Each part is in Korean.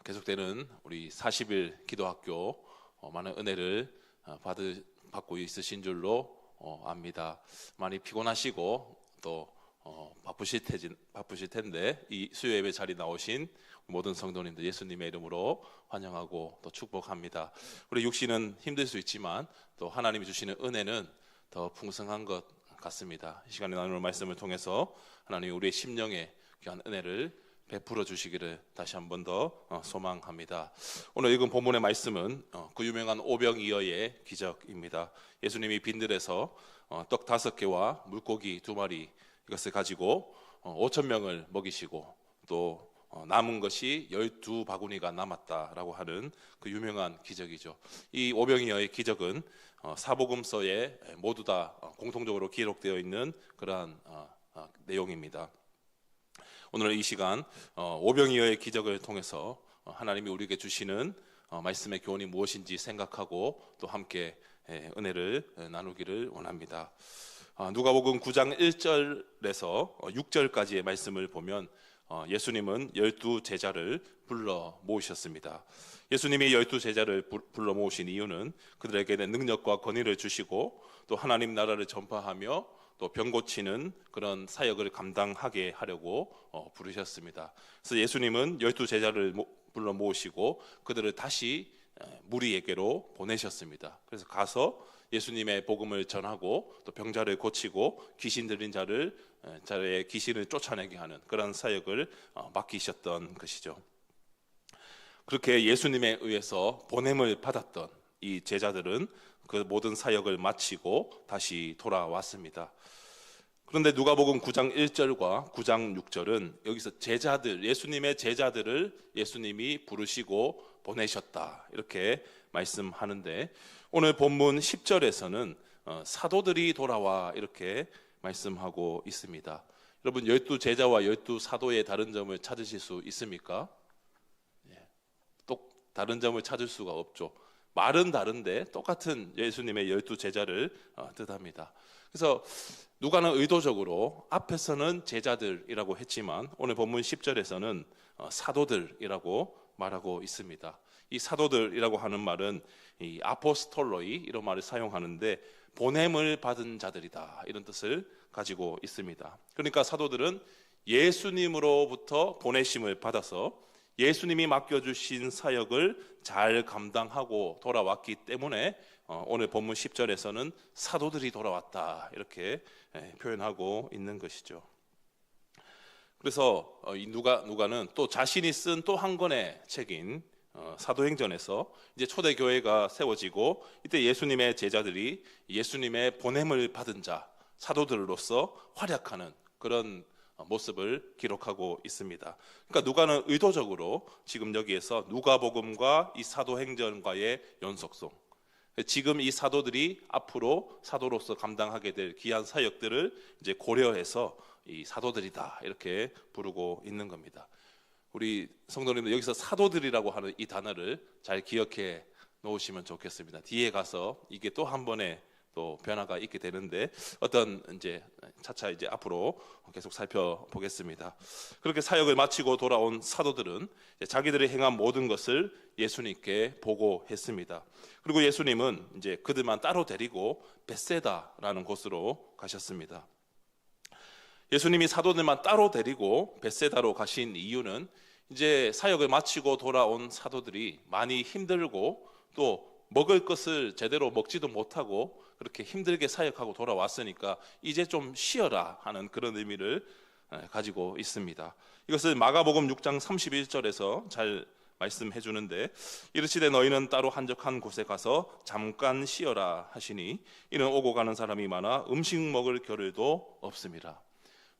계속되는 우리 40일 기도학교 많은 은혜를 받고 있으신 줄로 압니다. 많이 피곤하시고 또 바쁘실 텐데 이 수요 예배 자리 나오신 모든 성도님들 예수님의 이름으로 환영하고 또 축복합니다. 우리 육신은 힘들 수 있지만 또 하나님이 주시는 은혜는 더 풍성한 것 같습니다. 이 시간에 나눌 말씀을 통해서 하나님이 우리의 심령에 귀한 은혜를 베풀어 주시기를 다시 한 번 더 소망합니다. 오늘 읽은 본문의 말씀은 그 유명한 오병이어의 기적입니다. 예수님이 빈들에서 떡 5개와 물고기 2마리 이것을 가지고 5,000명을 먹이시고 또 남은 것이 12바구니가 남았다라고 하는 그 유명한 기적이죠. 이 오병이어의 기적은 사복음서에 모두 다 공통적으로 기록되어 있는 그러한 내용입니다. 오늘 이 시간 오병이어의 기적을 통해서 하나님이 우리에게 주시는 말씀의 교훈이 무엇인지 생각하고 또 함께 은혜를 나누기를 원합니다. 누가복음 9장 1절에서 6절까지의 말씀을 보면 예수님은 12제자를 불러 모으셨습니다. 예수님이 12제자를 불러 모으신 이유는 그들에게는 능력과 권위를 주시고 또 하나님 나라를 전파하며 또 병 고치는 그런 사역을 감당하게 하려고 부르셨습니다. 그래서 예수님은 12제자를 불러 모으시고 그들을 다시 무리에게로 보내셨습니다. 그래서 가서 예수님의 복음을 전하고 또 병자를 고치고 귀신 들린 자의 귀신을 쫓아내게 하는 그런 사역을 맡기셨던 것이죠. 그렇게 예수님에 의해서 보냄을 받았던 이 제자들은 그 모든 사역을 마치고 다시 돌아왔습니다. 그런데 누가복음 9장 1절과 9장 6절은 여기서 예수님의 제자들을 예수님이 부르시고 보내셨다 이렇게 말씀하는데, 오늘 본문 10절에서는 사도들이 돌아와 이렇게 말씀하고 있습니다. 여러분 12제자와 12사도의 다른 점을 찾으실 수 있습니까? 또 다른 점을 찾을 수가 없죠. 말은 다른데 똑같은 예수님의 12제자를 뜻합니다. 그래서 누가는 의도적으로 앞에서는 제자들이라고 했지만 오늘 본문 10절에서는 사도들이라고 말하고 있습니다. 이 사도들이라고 하는 말은 이 아포스톨로이 이런 말을 사용하는데 보냄을 받은 자들이다 이런 뜻을 가지고 있습니다. 그러니까 사도들은 예수님으로부터 보내심을 받아서 예수님이 맡겨주신 사역을 잘 감당하고 돌아왔기 때문에 오늘 본문 10절에서는 사도들이 돌아왔다 이렇게 표현하고 있는 것이죠. 그래서 이 누가는 또 자신이 쓴 또 한 권의 책인 사도행전에서 이제 초대교회가 세워지고 이때 예수님의 제자들이 예수님의 보냄을 받은 자 사도들로서 활약하는 그런 모습을 기록하고 있습니다. 그러니까 누가는 의도적으로 지금 여기에서 누가복음과 이 사도행전과의 연속성, 지금 이 사도들이 앞으로 사도로서 감당하게 될 귀한 사역들을 이제 고려해서 이 사도들이다 이렇게 부르고 있는 겁니다. 우리 성도님들 여기서 사도들이라고 하는 이 단어를 잘 기억해 놓으시면 좋겠습니다. 뒤에 가서 이게 또 한 번에 또 변화가 있게 되는데 어떤 차차 이제 앞으로 계속 살펴보겠습니다. 그렇게 사역을 마치고 돌아온 사도들은 자기들이 행한 모든 것을 예수님께 보고했습니다. 그리고 예수님은 이제 그들만 따로 데리고 벳세다라는 곳으로 가셨습니다. 예수님이 사도들만 따로 데리고 벳세다로 가신 이유는 이제 사역을 마치고 돌아온 사도들이 많이 힘들고 또 먹을 것을 제대로 먹지도 못하고 그렇게 힘들게 사역하고 돌아왔으니까 이제 좀 쉬어라 하는 그런 의미를 가지고 있습니다. 이것을 마가복음 6장 31절에서 잘 말씀해 주는데, 이르시되 너희는 따로 한적한 곳에 가서 잠깐 쉬어라 하시니 이는 오고 가는 사람이 많아 음식 먹을 겨를도 없습니다.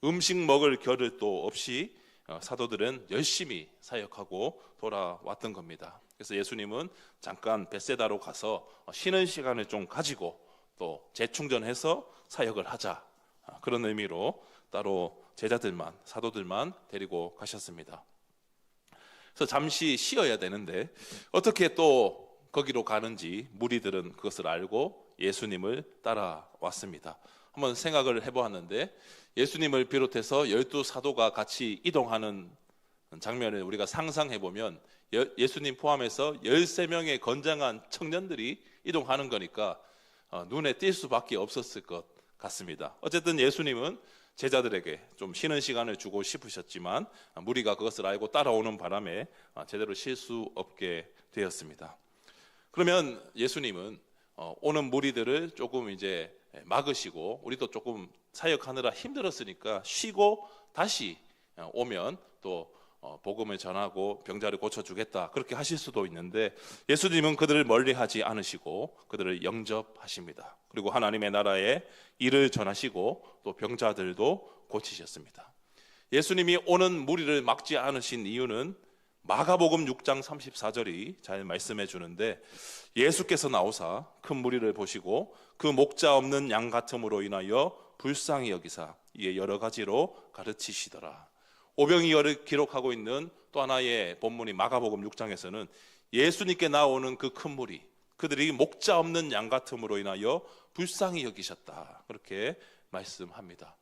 음식 먹을 겨를도 없이 사도들은 열심히 사역하고 돌아왔던 겁니다. 그래서 예수님은 잠깐 벳세다로 가서 쉬는 시간을 좀 가지고 또 재충전해서 사역을 하자 그런 의미로 따로 제자들만 사도들만 데리고 가셨습니다. 그래서 잠시 쉬어야 되는데 어떻게 또 거기로 가는지 무리들은 그것을 알고 예수님을 따라왔습니다. 한번 생각을 해보았는데 예수님을 비롯해서 12사도가 같이 이동하는 장면을 우리가 상상해 보면 예수님 포함해서 13명의 건장한 청년들이 이동하는 거니까 눈에 띌 수밖에 없었을 것 같습니다. 어쨌든 예수님은 제자들에게 좀 쉬는 시간을 주고 싶으셨지만 무리가 그것을 알고 따라오는 바람에 제대로 쉴 수 없게 되었습니다. 그러면 예수님은 오는 무리들을 조금 이제 막으시고, 우리도 조금 사역하느라 힘들었으니까 쉬고 다시 오면 또 복음을 전하고 병자를 고쳐주겠다, 그렇게 하실 수도 있는데, 예수님은 그들을 멀리하지 않으시고 그들을 영접하십니다. 그리고 하나님의 나라의 일을 전하시고 또 병자들도 고치셨습니다. 예수님이 오는 무리를 막지 않으신 이유는 마가복음 6장 34절이 잘 말씀해 주는데, 예수께서 나오사 큰 무리를 보시고 그 목자 없는 양 같음으로 인하여 불쌍히 여기사 이에 여러 가지로 가르치시더라. 오병이어를 기록하고 있는 또 하나의 본문이 마가복음 6장에서는 예수님께 나오는 그 큰 무리, 그들이 목자 없는 양 같음으로 인하여 불쌍히 여기셨다, 그렇게 말씀합니다.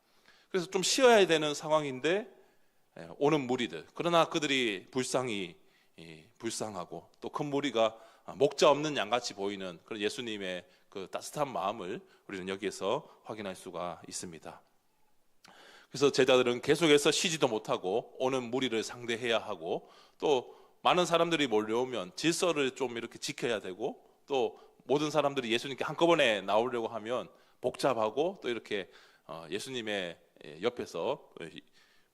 그래서 좀 쉬어야 되는 상황인데 오는 무리들, 그러나 그들이 불쌍하고 또 큰 무리가 목자 없는 양같이 보이는 그런 예수님의 그 따뜻한 마음을 우리는 여기에서 확인할 수가 있습니다. 그래서 제자들은 계속해서 쉬지도 못하고 오는 무리를 상대해야 하고, 또 많은 사람들이 몰려오면 질서를 좀 이렇게 지켜야 되고, 또 모든 사람들이 예수님께 한꺼번에 나오려고 하면 복잡하고, 또 이렇게 예수님의 옆에서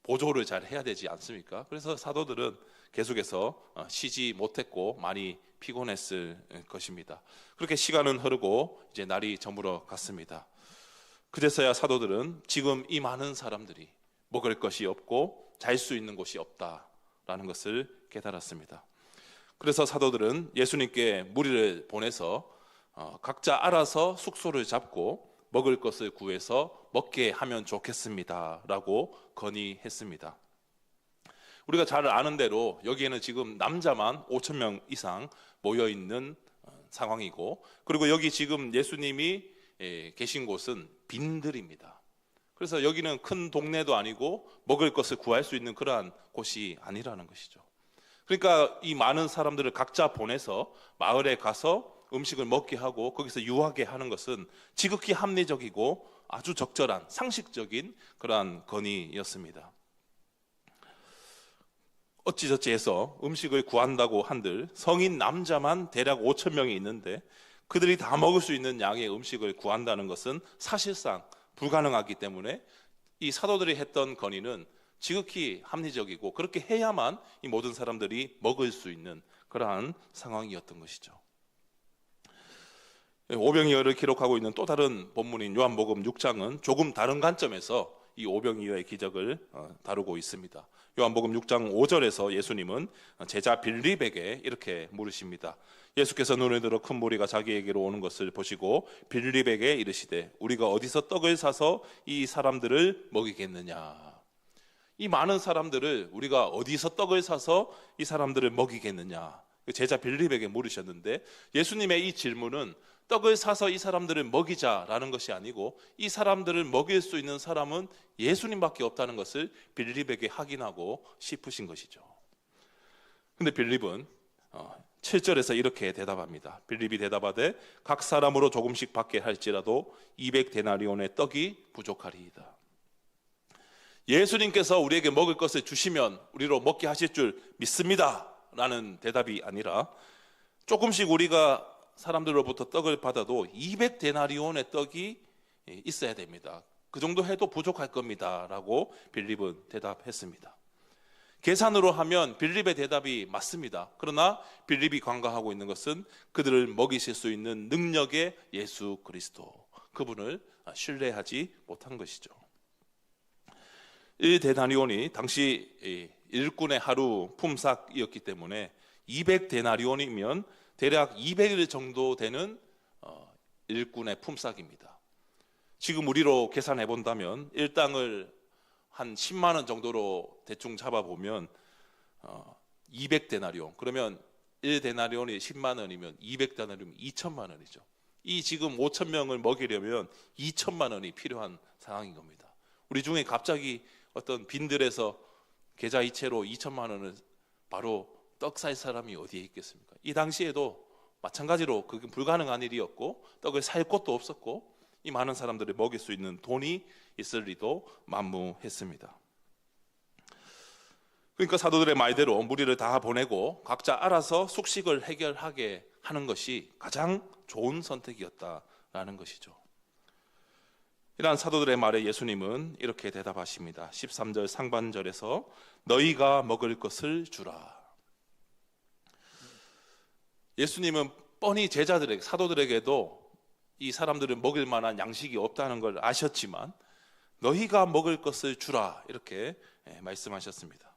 보조를 잘 해야 되지 않습니까? 그래서 사도들은 계속해서 쉬지 못했고 많이 피곤했을 것입니다. 그렇게 시간은 흐르고 이제 날이 저물어 갔습니다. 그제서야 사도들은 지금 이 많은 사람들이 먹을 것이 없고 잘 수 있는 곳이 없다라는 것을 깨달았습니다. 그래서 사도들은 예수님께 무리를 보내서 각자 알아서 숙소를 잡고 먹을 것을 구해서 먹게 하면 좋겠습니다 라고 건의했습니다. 우리가 잘 아는 대로 여기에는 지금 남자만 5,000명 이상 모여있는 상황이고, 그리고 여기 지금 예수님이 계신 곳은 빈들입니다. 그래서 여기는 큰 동네도 아니고 먹을 것을 구할 수 있는 그러한 곳이 아니라는 것이죠. 그러니까 이 많은 사람들을 각자 보내서 마을에 가서 음식을 먹게 하고 거기서 유하게 하는 것은 지극히 합리적이고 아주 적절한 상식적인 그러한 건의였습니다. 어찌저찌 해서 음식을 구한다고 한들 성인 남자만 대략 5,000명이 있는데 그들이 다 먹을 수 있는 양의 음식을 구한다는 것은 사실상 불가능하기 때문에 이 사도들이 했던 건의는 지극히 합리적이고, 그렇게 해야만 이 모든 사람들이 먹을 수 있는 그러한 상황이었던 것이죠. 오병이어를 기록하고 있는 또 다른 본문인 요한복음 6장은 조금 다른 관점에서 이 오병이어의 기적을 다루고 있습니다. 요한복음 6장 5절에서 예수님은 제자 빌립에게 이렇게 물으십니다. 예수께서 눈에 들어 큰 무리가 자기에게로 오는 것을 보시고 빌립에게 이르시되 우리가 어디서 떡을 사서 이 사람들을 먹이겠느냐. 이 많은 사람들을 우리가 어디서 떡을 사서 이 사람들을 먹이겠느냐, 제자 빌립에게 물으셨는데, 예수님의 이 질문은 떡을 사서 이 사람들을 먹이자라는 것이 아니고 이 사람들을 먹일 수 있는 사람은 예수님밖에 없다는 것을 빌립에게 확인하고 싶으신 것이죠. 근데 빌립은 7절에서 이렇게 대답합니다. 빌립이 대답하되 각 사람으로 조금씩 받게 할지라도 200데나리온의 떡이 부족하리이다. 예수님께서 우리에게 먹을 것을 주시면 우리로 먹게 하실 줄 믿습니다 라는 대답이 아니라, 조금씩 우리가 사람들로부터 떡을 받아도 200데나리온의 떡이 있어야 됩니다. 그 정도 해도 부족할 겁니다 라고 빌립은 대답했습니다. 계산으로 하면 빌립의 대답이 맞습니다. 그러나 빌립이 간과하고 있는 것은 그들을 먹이실 수 있는 능력의 예수 그리스도, 그분을 신뢰하지 못한 것이죠. 1데나리온이 당시 일꾼의 하루 품삯이었기 때문에 200데나리온이면 대략 200일 정도 되는 일꾼의 품삯입니다. 지금 우리로 계산해 본다면 일당을 한 10만 원 정도로 대충 잡아보면 200데나리온, 그러면 1데나리온이 10만 원이면 200데나리온이면 2천만 원이죠. 이 지금 5,000명을 먹이려면 2천만 원이 필요한 상황인 겁니다. 우리 중에 갑자기 어떤 빈들에서 계좌 이체로 2천만 원을 바로 떡 살 사람이 어디에 있겠습니까? 이 당시에도 마찬가지로 그게 불가능한 일이었고 떡을 살 곳도 없었고 이 많은 사람들을 먹일 수 있는 돈이 있을 리도 만무했습니다. 그러니까 사도들의 말대로 무리를 다 보내고 각자 알아서 숙식을 해결하게 하는 것이 가장 좋은 선택이었다라는 것이죠. 이러한 사도들의 말에 예수님은 이렇게 대답하십니다. 13절 상반절에서 너희가 먹을 것을 주라. 예수님은 뻔히 제자들에게, 사도들에게도 이 사람들은 먹을 만한 양식이 없다는 걸 아셨지만 너희가 먹을 것을 주라 이렇게 말씀하셨습니다.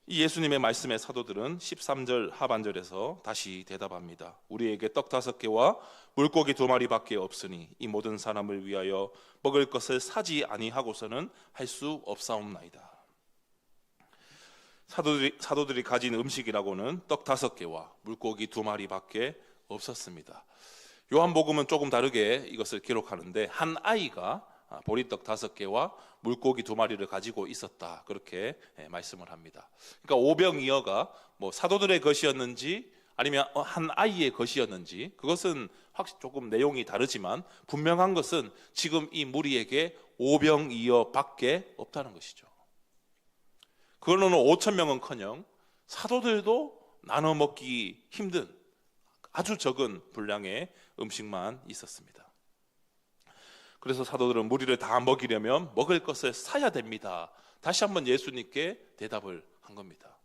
이 예수님의 말씀에 사도들은 13절 하반절에서 다시 대답합니다. 우리에게 떡 5개와 물고기 2마리밖에 없으니 이 모든 사람을 위하여 먹을 것을 사지 아니하고서는 할 수 없사옵나이다. 사도들이 가진 음식이라고는 떡 5개와 물고기 2마리밖에 없었습니다. 요한복음은 조금 다르게 이것을 기록하는데 한 아이가 보리떡 5개와 물고기 2마리를 가지고 있었다 그렇게 말씀을 합니다. 그러니까 오병이어가 뭐 사도들의 것이었는지 아니면 한 아이의 것이었는지 그것은 확실히 조금 내용이 다르지만 분명한 것은 지금 이 무리에게 오병이어밖에 없다는 것이죠. 그걸로는 5,000명은커녕 사도들도 나눠 먹기 힘든 아주 적은 분량의 음식만 있었습니다. 그래서 사도들은 무리를 다 먹이려면 먹을 것을 사야 됩니다. 다시 한번 예수님께 대답을 한 겁니다.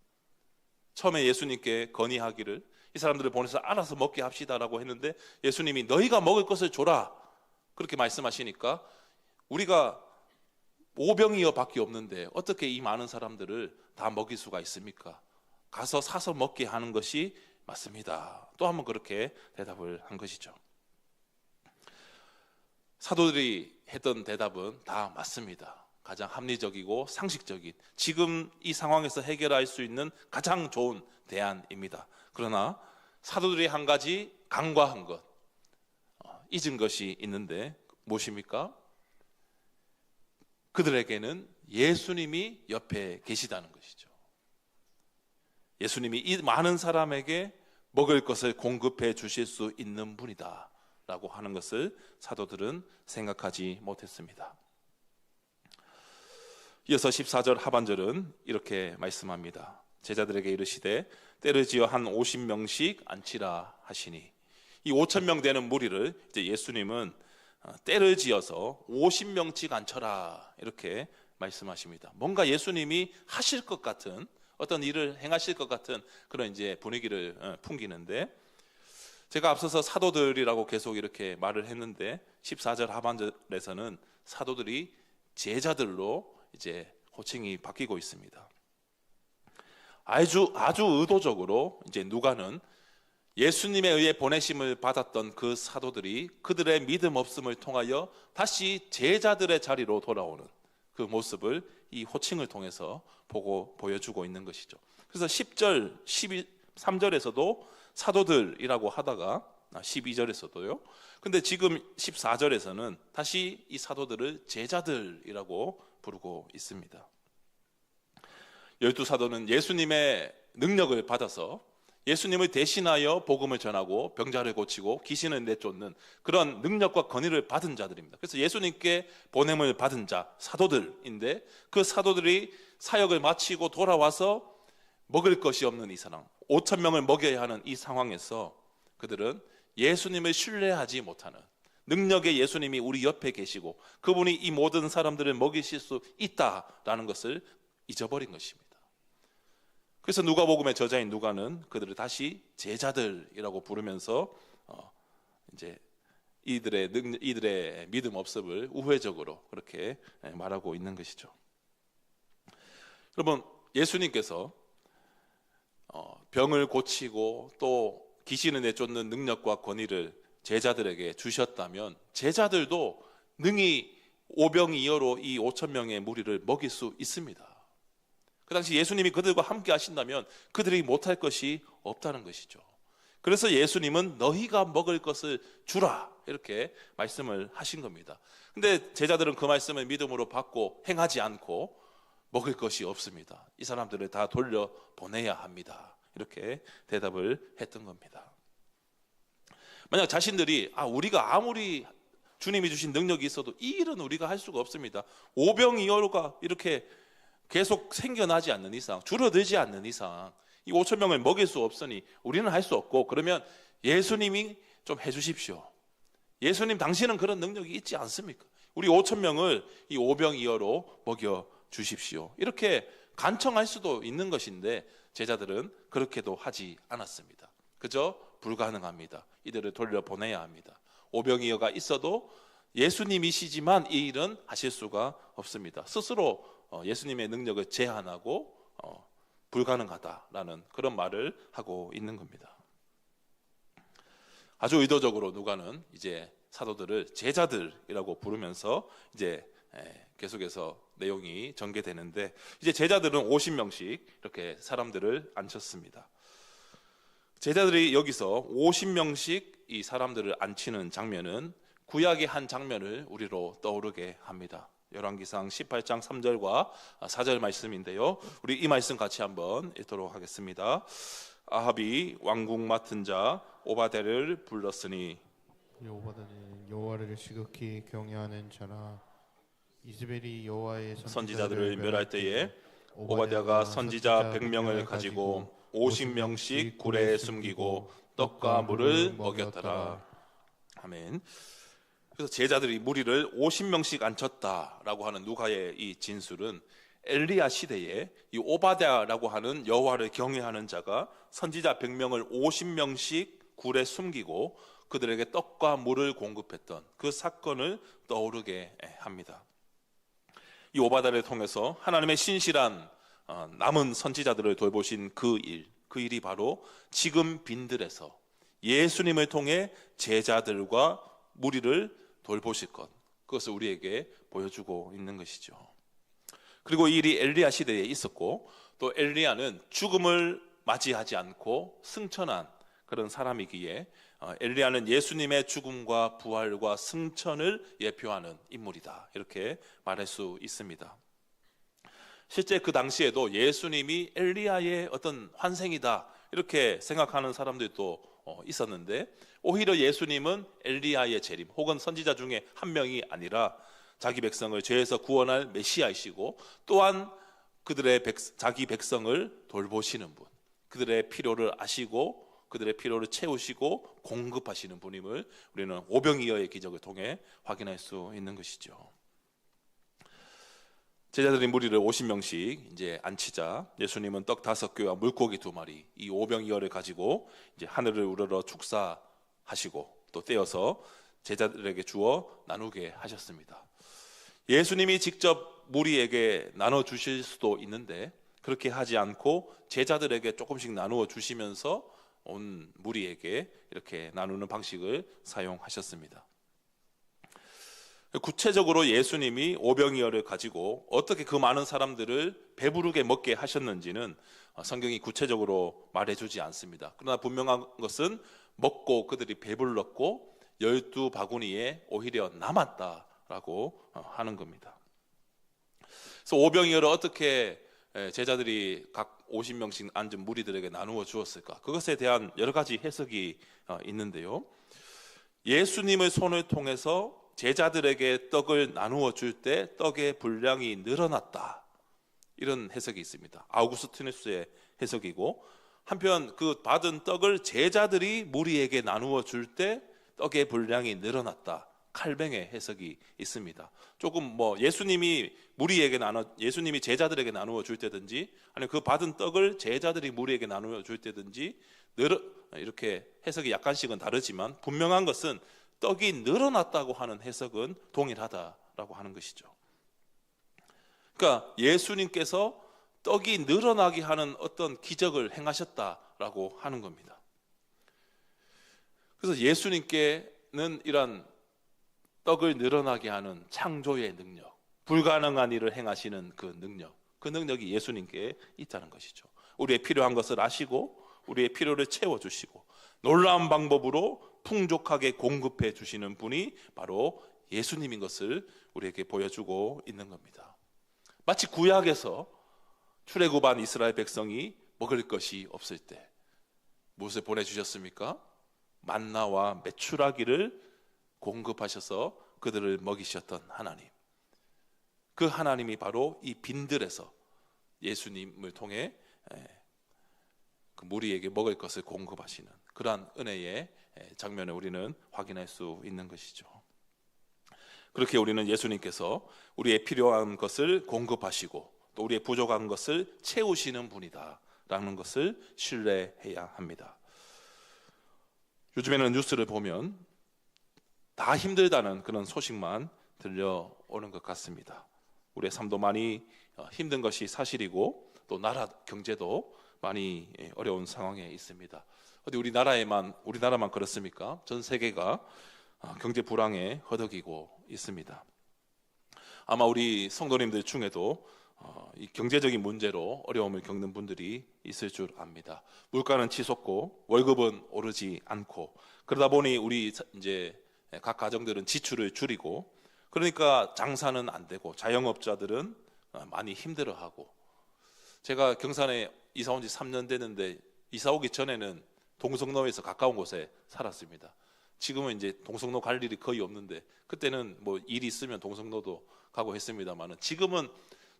처음에 예수님께 건의하기를 이 사람들을 보내서 알아서 먹게 합시다라고 했는데 예수님이 너희가 먹을 것을 줘라 그렇게 말씀하시니까 우리가 5병이어밖에 없는데 어떻게 이 많은 사람들을 다 먹일 수가 있습니까? 가서 사서 먹게 하는 것이 맞습니다. 또 한번 그렇게 대답을 한 것이죠. 사도들이 했던 대답은 다 맞습니다. 가장 합리적이고 상식적인 지금 이 상황에서 해결할 수 있는 가장 좋은 대안입니다. 그러나 사도들이 한 가지 간과한 것, 잊은 것이 있는데 무엇입니까? 그들에게는 예수님이 옆에 계시다는 것이죠. 예수님이 이 많은 사람에게 먹을 것을 공급해 주실 수 있는 분이다 라고 하는 것을 사도들은 생각하지 못했습니다. 이어서 14절 하반절은 이렇게 말씀합니다. 제자들에게 이르시되 때를 지어 한 50명씩 앉히라 하시니 이 5,000명 되는 무리를 이제 예수님은 때를 지어서 50명씩 앉혀라 이렇게 말씀하십니다. 뭔가 예수님이 하실 것 같은 어떤 일을 행하실 것 같은 그런 이제 분위기를 풍기는데 제가 앞서서 사도들이라고 계속 이렇게 말을 했는데 14절 하반절에서는 사도들이 제자들로 이제 호칭이 바뀌고 있습니다. 아주 의도적으로 이제 누가는 예수님에 의해 보내심을 받았던 그 사도들이 그들의 믿음 없음을 통하여 다시 제자들의 자리로 돌아오는 그 모습을 이 호칭을 통해서 보여주고 있는 것이죠. 그래서 10절, 13절에서도 사도들이라고 하다가 12절에서도요. 근데 지금 14절에서는 다시 이 사도들을 제자들이라고 부르고 있습니다. 12사도는 예수님의 능력을 받아서 예수님을 대신하여 복음을 전하고 병자를 고치고 귀신을 내쫓는 그런 능력과 권위를 받은 자들입니다. 그래서 예수님께 보냄을 받은 자, 사도들인데 그 사도들이 사역을 마치고 돌아와서 먹을 것이 없는 이 상황, 5,000명을 먹여야 하는 이 상황에서 그들은 예수님을 신뢰하지 못하는 능력의 예수님이 우리 옆에 계시고 그분이 이 모든 사람들을 먹이실 수 있다라는 것을 잊어버린 것입니다. 그래서 누가복음의 저자인 누가는 그들을 다시 제자들이라고 부르면서 이제 이들의 믿음 없음을 우회적으로 그렇게 말하고 있는 것이죠. 여러분, 예수님께서 병을 고치고 또 귀신을 내쫓는 능력과 권위를 제자들에게 주셨다면 제자들도 능히 오병이어로 이 5,000명의 무리를 먹일 수 있습니다. 그 당시 예수님이 그들과 함께 하신다면 그들이 못할 것이 없다는 것이죠. 그래서 예수님은 너희가 먹을 것을 주라 이렇게 말씀을 하신 겁니다. 근데 제자들은 그 말씀을 믿음으로 받고 행하지 않고 먹을 것이 없습니다. 이 사람들을 다 돌려보내야 합니다. 이렇게 대답을 했던 겁니다. 만약 자신들이 우리가 아무리 주님이 주신 능력이 있어도 이 일은 우리가 할 수가 없습니다. 오병이어가 이렇게 계속 생겨나지 않는 이상, 줄어들지 않는 이상 이 5천 명을 먹일 수 없으니 우리는 할 수 없고, 그러면 예수님이 좀 해주십시오. 예수님 당신은 그런 능력이 있지 않습니까? 우리 5천 명을 이 오병이어로 먹여 주십시오. 이렇게 간청할 수도 있는 것인데 제자들은 그렇게도 하지 않았습니다. 그저 불가능합니다. 이들을 돌려보내야 합니다. 오병이어가 있어도 예수님이시지만 이 일은 하실 수가 없습니다. 스스로 예수님의 능력을 제한하고 불가능하다라는 그런 말을 하고 있는 겁니다. 아주 의도적으로 누가는 이제 사도들을 제자들이라고 부르면서 이제 계속해서 내용이 전개되는데, 이제 제자들은 50명씩 이렇게 사람들을 앉혔습니다. 제자들이 여기서 50명씩 이 사람들을 앉히는 장면은 구약의 한 장면을 우리로 떠오르게 합니다. 열왕기상 18장 3절과 4절 말씀인데요, 우리 이 말씀 같이 한번 읽도록 하겠습니다. 아합이 왕궁 맡은 자 오바댜를 불렀으니, 오바댜는 여호와를 시극히 경외하는 자라. 이스벨이 여호와의 선지자들을 멸할 때에 오바댜가 선지자 100명을 가지고 50명씩 굴에 숨기고 떡과 물을 먹였더라. 아멘. 그래서 제자들이 무리를 50명씩 앉혔다라고 하는 누가의 이 진술은 엘리야 시대에 이 오바댜라고 하는 여호와를 경외하는 자가 선지자 100명을 50명씩 굴에 숨기고 그들에게 떡과 물을 공급했던 그 사건을 떠오르게 합니다. 이 오바댜를 통해서 하나님의 신실한 남은 선지자들을 돌보신 그 일이 바로 지금 빈들에서 예수님을 통해 제자들과 무리를 돌보실 것, 그것을 우리에게 보여주고 있는 것이죠. 그리고 이 일이 엘리야 시대에 있었고, 또 엘리야는 죽음을 맞이하지 않고 승천한 그런 사람이기에 엘리야는 예수님의 죽음과 부활과 승천을 예표하는 인물이다, 이렇게 말할 수 있습니다. 실제 그 당시에도 예수님이 엘리야의 어떤 환생이다 이렇게 생각하는 사람들도 있었는데, 오히려 예수님은 엘리야의 재림 혹은 선지자 중에 한 명이 아니라 자기 백성을 죄에서 구원할 메시아이시고, 또한 그들의 자기 백성을 돌보시는 분, 그들의 필요를 아시고 그들의 필요를 채우시고 공급하시는 분임을 우리는 오병이어의 기적을 통해 확인할 수 있는 것이죠. 제자들이 무리를 50명씩 이제 앉히자 예수님은 떡 5개와 물고기 2마리, 이 오병이어를 가지고 이제 하늘을 우러러 축사하시고 또 떼어서 제자들에게 주어 나누게 하셨습니다. 예수님이 직접 무리에게 나눠 주실 수도 있는데 그렇게 하지 않고 제자들에게 조금씩 나누어 주시면서 온 무리에게 이렇게 나누는 방식을 사용하셨습니다. 구체적으로 예수님이 오병이어를 가지고 어떻게 그 많은 사람들을 배부르게 먹게 하셨는지는 성경이 구체적으로 말해주지 않습니다. 그러나 분명한 것은 먹고 그들이 배불렀고 12바구니에 오히려 남았다라고 하는 겁니다. 그래서 오병이어를 어떻게 제자들이 각 50명씩 앉은 무리들에게 나누어 주었을까? 그것에 대한 여러 가지 해석이 있는데요, 예수님의 손을 통해서 제자들에게 떡을 나누어 줄 때 떡의 분량이 늘어났다, 이런 해석이 있습니다. 아우구스티누스의 해석이고, 한편 그 받은 떡을 제자들이 무리에게 나누어 줄 때 떡의 분량이 늘어났다, 칼뱅의 해석이 있습니다. 조금 예수님이 제자들에게 나누어 줄 때든지, 아니면 그 받은 떡을 제자들이 무리에게 나누어 줄 때든지 이렇게 해석이 약간씩은 다르지만 분명한 것은 떡이 늘어났다고 하는 해석은 동일하다라고 하는 것이죠. 그러니까 예수님께서 떡이 늘어나게 하는 어떤 기적을 행하셨다라고 하는 겁니다. 그래서 예수님께는 이런 떡을 늘어나게 하는 창조의 능력, 불가능한 일을 행하시는 그 능력이 예수님께 있다는 것이죠. 우리의 필요한 것을 아시고 우리의 필요를 채워주시고 놀라운 방법으로 풍족하게 공급해 주시는 분이 바로 예수님인 것을 우리에게 보여주고 있는 겁니다. 마치 구약에서 출애굽한 이스라엘 백성이 먹을 것이 없을 때 무엇을 보내주셨습니까? 만나와 메추라기를 공급하셔서 그들을 먹이셨던 하나님, 그 하나님이 바로 이 빈들에서 예수님을 통해 그 무리에게 먹을 것을 공급하시는 그러한 은혜의 장면을 우리는 확인할 수 있는 것이죠. 그렇게 우리는 예수님께서 우리의 필요한 것을 공급하시고 또 우리의 부족한 것을 채우시는 분이다 라는 것을 신뢰해야 합니다. 요즘에는 뉴스를 보면 다 힘들다는 그런 소식만 들려오는 것 같습니다. 우리의 삶도 많이 힘든 것이 사실이고 또 나라 경제도 많이 어려운 상황에 있습니다. 어디 우리나라만 그렇습니까? 전 세계가 경제 불황에 허덕이고 있습니다. 아마 우리 성도님들 중에도 이 경제적인 문제로 어려움을 겪는 분들이 있을 줄 압니다. 물가는 치솟고 월급은 오르지 않고 그러다 보니 우리 이제 각 가정들은 지출을 줄이고 그러니까 장사는 안 되고 자영업자들은 많이 힘들어하고 제가 경산에 이사 온 지 3년 됐는데 이사 오기 전에는 동성로에서 가까운 곳에 살았습니다. 지금은 이제 동성로 갈 일이 거의 없는데 그때는 뭐 일이 있으면 동성로도 가고 했습니다만은 지금은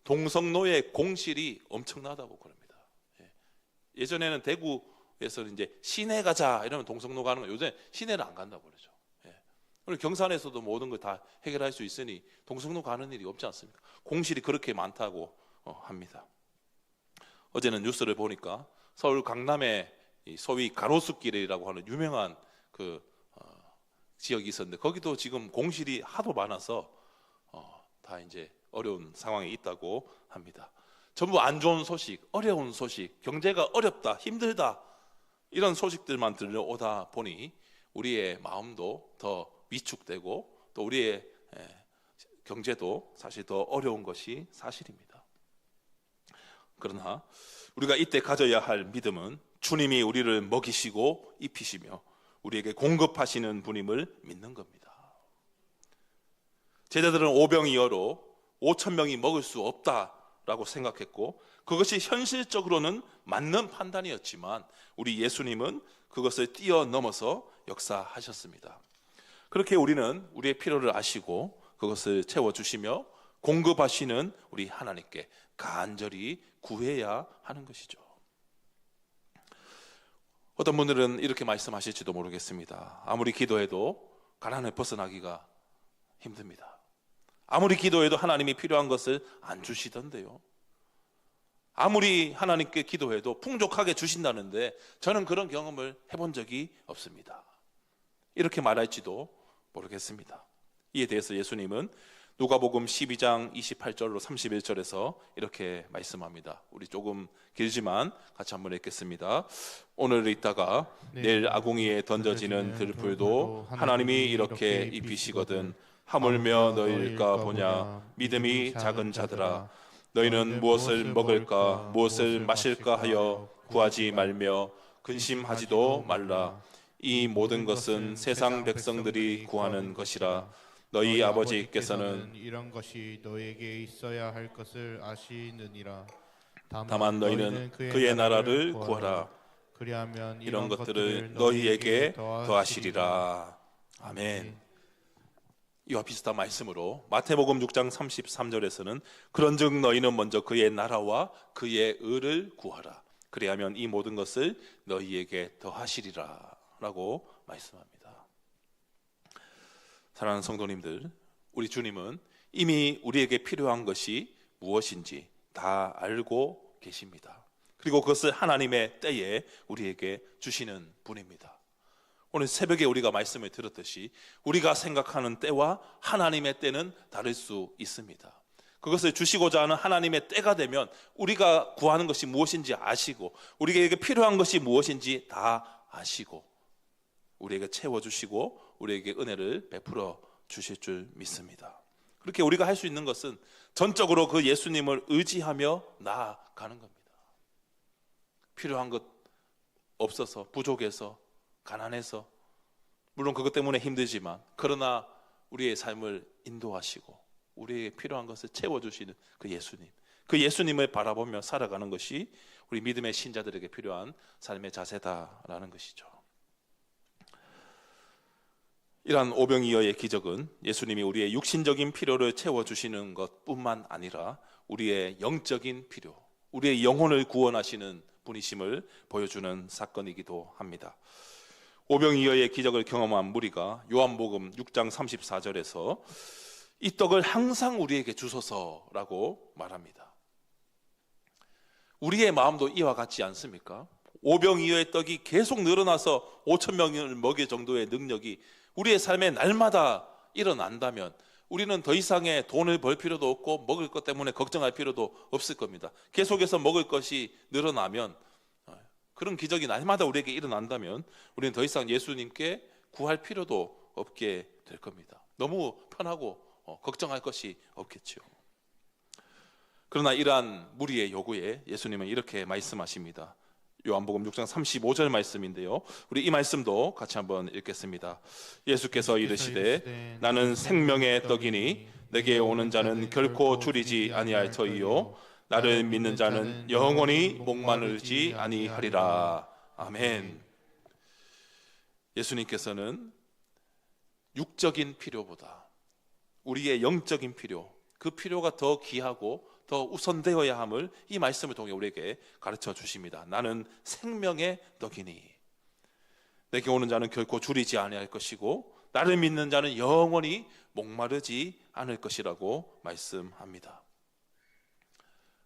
동성로의 공실이 엄청나다고 그럽니다. 예전에는 대구에서 이제 시내 가자 이러면 동성로 가는 거 요새 시내를 안 간다고 그러죠. 오늘 경산에서도 모든 걸 다 해결할 수 있으니 동성로 가는 일이 없지 않습니까? 공실이 그렇게 많다고 합니다. 어제는 뉴스를 보니까 서울 강남에 소위 가로수길이라고 하는 유명한 그 지역이 있었는데 거기도 지금 공실이 하도 많아서 다 이제 어려운 상황에 있다고 합니다. 전부 안 좋은 소식, 어려운 소식, 경제가 어렵다, 힘들다 이런 소식들만 들려오다 보니 우리의 마음도 더 위축되고 또 우리의 경제도 사실 더 어려운 것이 사실입니다. 그러나 우리가 이때 가져야 할 믿음은 주님이 우리를 먹이시고 입히시며 우리에게 공급하시는 분임을 믿는 겁니다. 제자들은 오병이어로 5,000명이 먹을 수 없다라고 생각했고 그것이 현실적으로는 맞는 판단이었지만 우리 예수님은 그것을 뛰어넘어서 역사하셨습니다. 그렇게 우리는 우리의 필요를 아시고 그것을 채워주시며 공급하시는 우리 하나님께 간절히 구해야 하는 것이죠. 어떤 분들은 이렇게 말씀하실지도 모르겠습니다. 아무리 기도해도 가난을 벗어나기가 힘듭니다. 아무리 기도해도 하나님이 필요한 것을 안 주시던데요. 아무리 하나님께 기도해도 풍족하게 주신다는데 저는 그런 경험을 해본 적이 없습니다. 이렇게 말할지도 모르겠습니다. 이에 대해서 예수님은 누가복음 12장 28절로 31절에서 이렇게 말씀합니다. 우리 조금 길지만 같이 한번 읽겠습니다. 오늘 읽다가 내일 아궁이에 던져지는 들풀도 하나님이 이렇게 입히시거든 하물며 너희일까 보냐 믿음이 작은 자들아 너희는 무엇을 먹을까 무엇을 마실까 하여 구하지 말며 근심하지도 말라. 이 모든 것은 세상 백성들이 구하는 것이라. 너희 아버지께서는 이런 것이 너에게 있어야 할 것을 아시느니라. 다만 너희는 그의 나라를 구하라. 그리하면 이런 것들을 너희에게 더하시리라. 아멘. 이와 비슷한 말씀으로 마태복음 6장 33절에서는 그런즉 너희는 먼저 그의 나라와 그의 의를 구하라. 그리하면 이 모든 것을 너희에게 더하시리라 라고 말씀합니다. 사랑하는 성도님들, 우리 주님은 이미 우리에게 필요한 것이 무엇인지 다 알고 계십니다. 그리고 그것을 하나님의 때에 우리에게 주시는 분입니다. 오늘 새벽에 우리가 말씀을 들었듯이 우리가 생각하는 때와 하나님의 때는 다를 수 있습니다. 그것을 주시고자 하는 하나님의 때가 되면 우리가 구하는 것이 무엇인지 아시고 우리에게 필요한 것이 무엇인지 다 아시고 우리에게 채워주시고 우리에게 은혜를 베풀어 주실 줄 믿습니다. 그렇게 우리가 할 수 있는 것은 전적으로 그 예수님을 의지하며 나아가는 겁니다. 필요한 것 없어서 부족해서 가난해서 물론 그것 때문에 힘들지만 그러나 우리의 삶을 인도하시고 우리에게 필요한 것을 채워주시는 그 예수님, 그 예수님을 바라보며 살아가는 것이 우리 믿음의 신자들에게 필요한 삶의 자세다라는 것이죠. 이러한 오병이어의 기적은 예수님이 우리의 육신적인 필요를 채워주시는 것뿐만 아니라 우리의 영적인 필요, 우리의 영혼을 구원하시는 분이심을 보여주는 사건이기도 합니다. 오병이어의 기적을 경험한 무리가 요한복음 6장 34절에서 이 떡을 항상 우리에게 주소서라고 말합니다. 우리의 마음도 이와 같지 않습니까? 오병이어의 떡이 계속 늘어나서 5천 명을 먹일 정도의 능력이 우리의 삶에 날마다 일어난다면 우리는 더 이상의 돈을 벌 필요도 없고 먹을 것 때문에 걱정할 필요도 없을 겁니다. 계속해서 먹을 것이 늘어나면, 그런 기적이 날마다 우리에게 일어난다면 우리는 더 이상 예수님께 구할 필요도 없게 될 겁니다. 너무 편하고 걱정할 것이 없겠죠. 그러나 이러한 무리의 요구에 예수님은 이렇게 말씀하십니다. 요한복음 6장 35절 말씀인데요, 우리 이 말씀도 같이 한번 읽겠습니다. 예수께서 이르시되 나는 생명의 떡이니 내게 오는 자는 결코 줄이지 아니할 터이요 나를 믿는 자는 영원히 목마르지 아니하리라. 아멘. 예수님께서는 육적인 필요보다 우리의 영적인 필요, 그 필요가 더 귀하고 더 우선되어야 함을 이 말씀을 통해 우리에게 가르쳐 주십니다. 나는 생명의 떡이니 내게 오는 자는 결코 줄이지 아니할 것이고 나를 믿는 자는 영원히 목마르지 않을 것이라고 말씀합니다.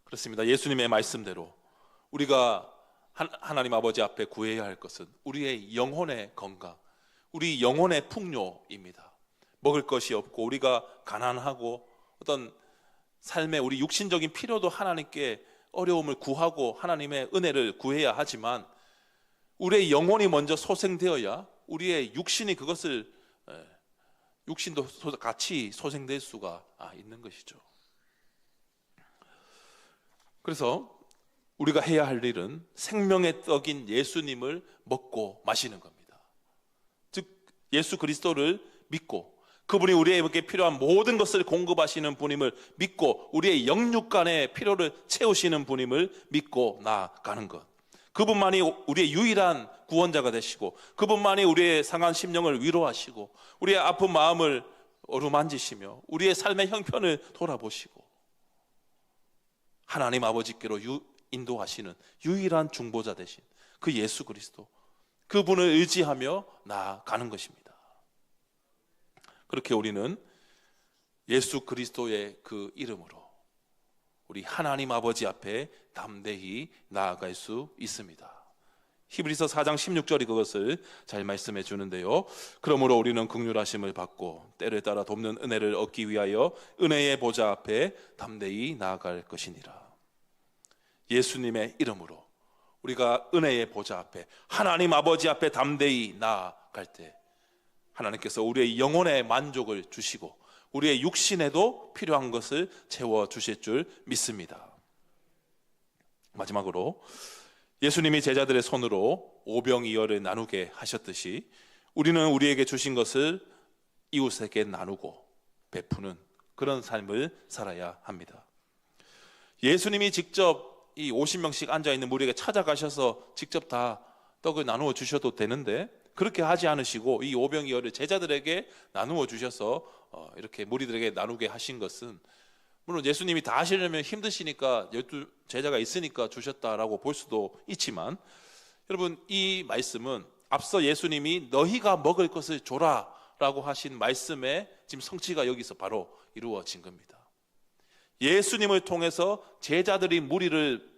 그렇습니다. 예수님의 말씀대로 우리가 하나님 아버지 앞에 구해야 할 것은 우리의 영혼의 건강, 우리 영혼의 풍요입니다. 먹을 것이 없고 우리가 가난하고 어떤 삶의 우리 육신적인 필요도 하나님께 어려움을 구하고 하나님의 은혜를 구해야 하지만 우리의 영혼이 먼저 소생되어야 우리의 육신이 그것을 육신도 같이 소생될 수가 있는 것이죠. 그래서 우리가 해야 할 일은 생명의 떡인 예수님을 먹고 마시는 겁니다. 즉 예수 그리스도를 믿고 그분이 우리에게 필요한 모든 것을 공급하시는 분임을 믿고 우리의 영육간의 필요를 채우시는 분임을 믿고 나아가는 것, 그분만이 우리의 유일한 구원자가 되시고 그분만이 우리의 상한 심령을 위로하시고 우리의 아픈 마음을 어루만지시며 우리의 삶의 형편을 돌아보시고 하나님 아버지께로 인도하시는 유일한 중보자 되신 그 예수 그리스도, 그분을 의지하며 나아가는 것입니다. 그렇게 우리는 예수 그리스도의 그 이름으로 우리 하나님 아버지 앞에 담대히 나아갈 수 있습니다. 히브리서 4장 16절이 그것을 잘 말씀해 주는데요, 그러므로 우리는 긍휼하심을 받고 때를 따라 돕는 은혜를 얻기 위하여 은혜의 보좌 앞에 담대히 나아갈 것이니라. 예수님의 이름으로 우리가 은혜의 보좌 앞에 하나님 아버지 앞에 담대히 나아갈 때 하나님께서 우리의 영혼의 만족을 주시고 우리의 육신에도 필요한 것을 채워주실 줄 믿습니다. 마지막으로 예수님이 제자들의 손으로 오병이어를 나누게 하셨듯이 우리는 우리에게 주신 것을 이웃에게 나누고 베푸는 그런 삶을 살아야 합니다. 예수님이 직접 이 50명씩 앉아있는 무리에게 찾아가셔서 직접 다 떡을 나누어 주셔도 되는데 그렇게 하지 않으시고 이 오병이어를 제자들에게 나누어 주셔서 이렇게 무리들에게 나누게 하신 것은, 물론 예수님이 다 하시려면 힘드시니까 12 제자가 있으니까 주셨다라고 볼 수도 있지만, 여러분 이 말씀은 앞서 예수님이 너희가 먹을 것을 줘라 라고 하신 말씀에 지금 성취가 여기서 바로 이루어진 겁니다. 예수님을 통해서 제자들이 무리를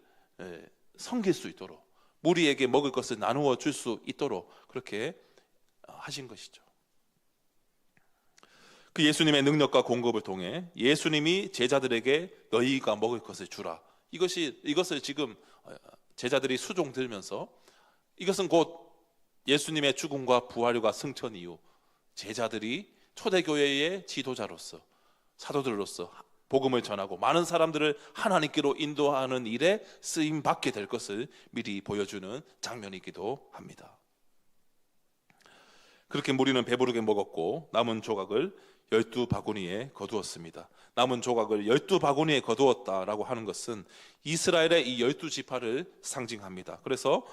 섬길 수 있도록, 무리에게 먹을 것을 나누어 줄 수 있도록 그렇게 하신 것이죠. 그 예수님의 능력과 공급을 통해 예수님이 제자들에게 너희가 먹을 것을 주라, 이것을 지금 제자들이 수종 들면서, 이것은 곧 예수님의 죽음과 부활과 승천 이후 제자들이 초대교회의 지도자로서 사도들로서 복음을 전하고 많은 사람들을 하나님께로 인도하는 일에 쓰임 받게 될 것을 미리 보여주는 장면이기도 합니다. 그렇게 무리는 배부르게 먹었고 남은 조각을 12바구니에 거두었습니다. 남은 조각을 12바구니에 거두었다라고 하는 것은 이스라엘의 이 12지파를 상징합니다. 그래서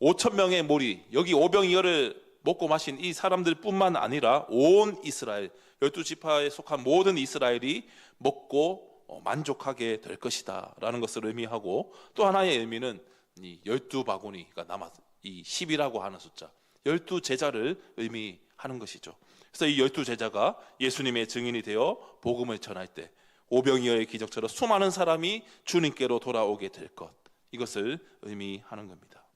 5,000명의 무리, 여기 오병이어를 먹고 마신 이 사람들뿐만 아니라 온 이스라엘, 12지파에 속한 모든 이스라엘이 먹고 만족하게 될 것이다 라는 것을 의미하고, 또 하나의 의미는 이 12바구니가 남았, 이 10이라고 하는 숫자, 12제자를 의미하는 것이죠. 그래서 이 12제자가 예수님의 증인이 되어 복음을 전할 때 오병이어의 기적처럼 수많은 사람이 주님께로 돌아오게 될 것, 이것을 의미하는 겁니다.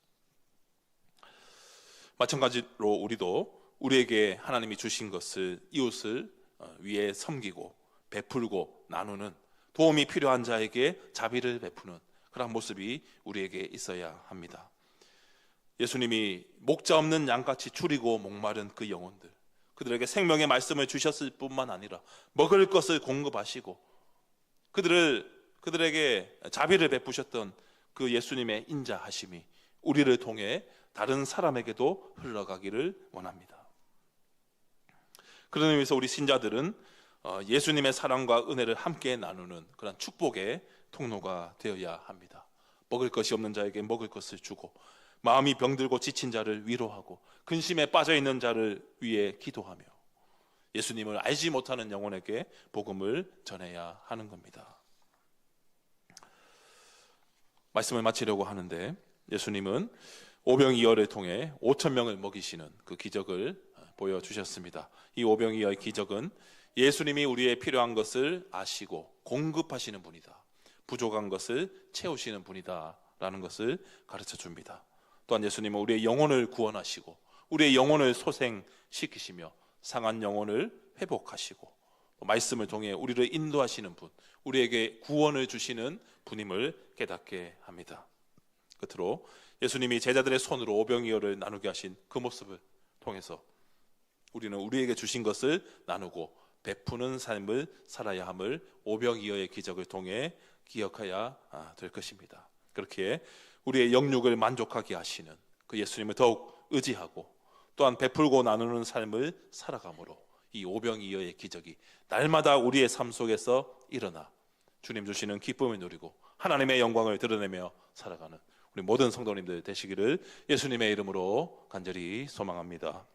마찬가지로 우리도 우리에게 하나님이 주신 것을 이웃을 위해 섬기고 베풀고 나누는, 도움이 필요한 자에게 자비를 베푸는 그런 모습이 우리에게 있어야 합니다. 예수님이 목자 없는 양같이 추리고 목마른 그 영혼들, 그들에게 생명의 말씀을 주셨을 뿐만 아니라 먹을 것을 공급하시고 그들에게 자비를 베푸셨던 그 예수님의 인자하심이 우리를 통해 다른 사람에게도 흘러가기를 원합니다. 그런 의미에서 우리 신자들은 예수님의 사랑과 은혜를 함께 나누는 그런 축복의 통로가 되어야 합니다. 먹을 것이 없는 자에게 먹을 것을 주고, 마음이 병들고 지친 자를 위로하고, 근심에 빠져있는 자를 위해 기도하며, 예수님을 알지 못하는 영혼에게 복음을 전해야 하는 겁니다. 말씀을 마치려고 하는데, 예수님은 오병이어를 통해 5,000명을 먹이시는 그 기적을 보여주셨습니다. 이 오병이어의 기적은 예수님이 우리의 필요한 것을 아시고 공급하시는 분이다, 부족한 것을 채우시는 분이다 라는 것을 가르쳐 줍니다. 또한 예수님은 우리의 영혼을 구원하시고 우리의 영혼을 소생시키시며 상한 영혼을 회복하시고 말씀을 통해 우리를 인도하시는 분, 우리에게 구원을 주시는 분임을 깨닫게 합니다. 끝으로 예수님이 제자들의 손으로 오병이어를 나누게 하신 그 모습을 통해서 우리는 우리에게 주신 것을 나누고 베푸는 삶을 살아야 함을 오병이어의 기적을 통해 기억해야 될 것입니다. 그렇게 우리의 영육을 만족하게 하시는 그 예수님을 더욱 의지하고 또한 베풀고 나누는 삶을 살아감으로 이 오병이어의 기적이 날마다 우리의 삶 속에서 일어나 주님 주시는 기쁨을 누리고 하나님의 영광을 드러내며 살아가는 우리 모든 성도님들 되시기를 예수님의 이름으로 간절히 소망합니다.